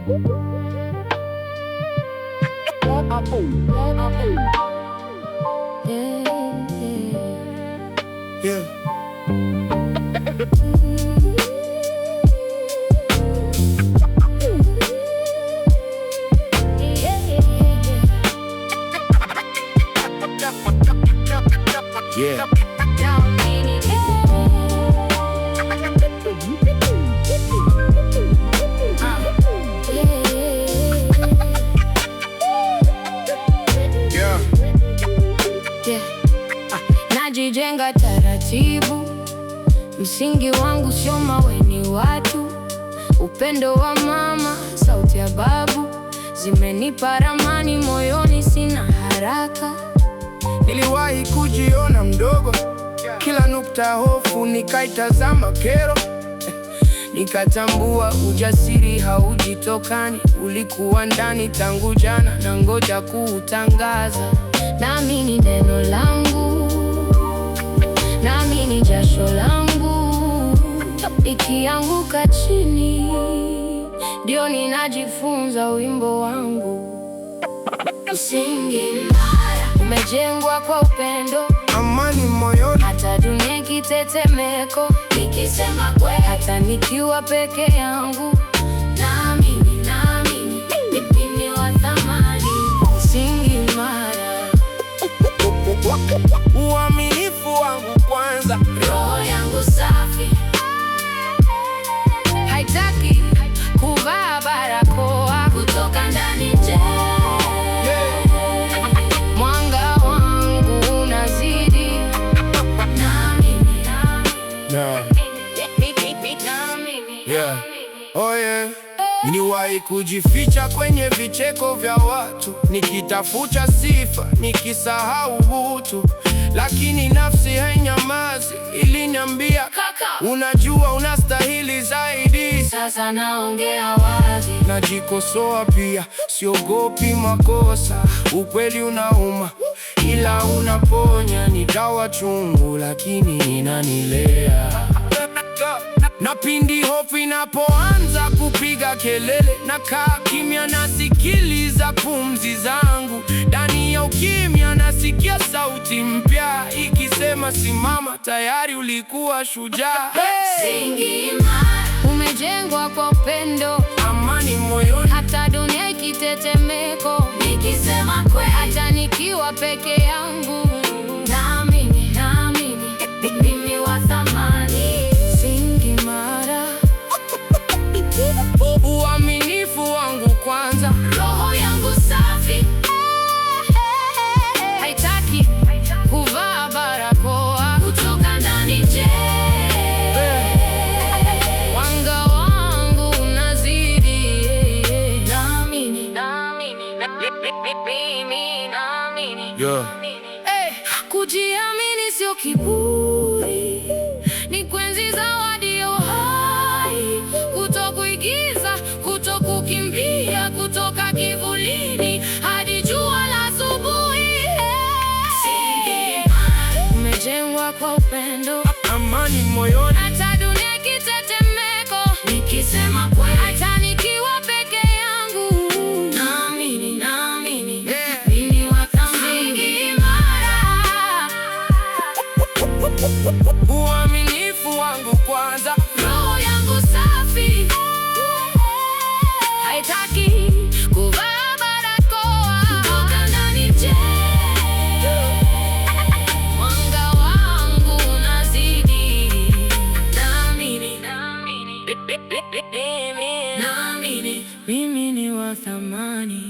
Yeah. Yeah. Najijenga taratibu, msingi wangu sio mawe, ni watu. Upendo wa mama, sauti ya babu, zimenipa ramani moyoni, sina haraka. Niliwahi kujiona mdogo, kila nukta hofu nikaitazama kero. Nikatambua ujasiri haujitokani, ulikuwa ndani tangu jana na ngoja kuutangaza. Naamini neno langu, naamini jasho langu, ikianguka chini ndio ninajifunza wimbo wangu. Msingi imara umejengwa kwa upendo, amani moyoni, hata dunia ikitetemeko. Nikisema kweli, hata nikiwa peke yangu, naamini, naamini mimi ni wa thamani. Msingi imara, uaminifu wangu kwanza, roho yangu safi, haitaki kuvaa barakoa kutoka ndani nje. Mwanga wangu unazidi, naamini, yeah. Oh yeah. Niliwahi kujificha kwenye vicheko vya watu, nikitafuta sifa, nikisahau utu. Lakini nafsi hainyamazi, iliniambia kaka, unajua unastahili zaidi. sasa naongea wazi, Najikosoa pia, siogopi makosa. Ukweli unauma, ila unaponya. Ni dawa chungu, lakini inanilea. Na pindi hofu inapoanza kupiga kelele, nakaa kimya, nasikiliza pumzi zangu. Ndani ya ukimya nasikia sauti mpya ikisema, simama, tayari ulikuwa shujaa. msingi imara umejengwa kwa upendo, Amani moyoni, hata dunia ikitetemeko. Nikisema kweli, hata nikiwa peke yangu, naamini, naamini mimi wa thamani. Msingi imara, uaminifu wangu kwanza, roho yangu safi, haitaki kuvaa barakoa kutoka ndani nje. Mwanga wangu unazidi, naamini, naamini mimi, naamini. yeah. Kujiamini sio kiburi, ni kuenzi zawadi ya uhai. Kutokuigiza, kutokukimbia, kutoka kivulini hadi jua la asubuhi. Msingi imara umejengwa kwa upendo, Amani moyoni, hata dunia ikitetemeko. Nikisema kweli, hata nikiwa peke yangu, naamini, naamini mimi wa thamani. Msingi imara, uaminifu wangu kwanza, roho yangu safi, haitaki kuvaa barakoa kutoka ndani nje. Mwanga wangu unazidi, naamini, naamini mimi ni wa thamani.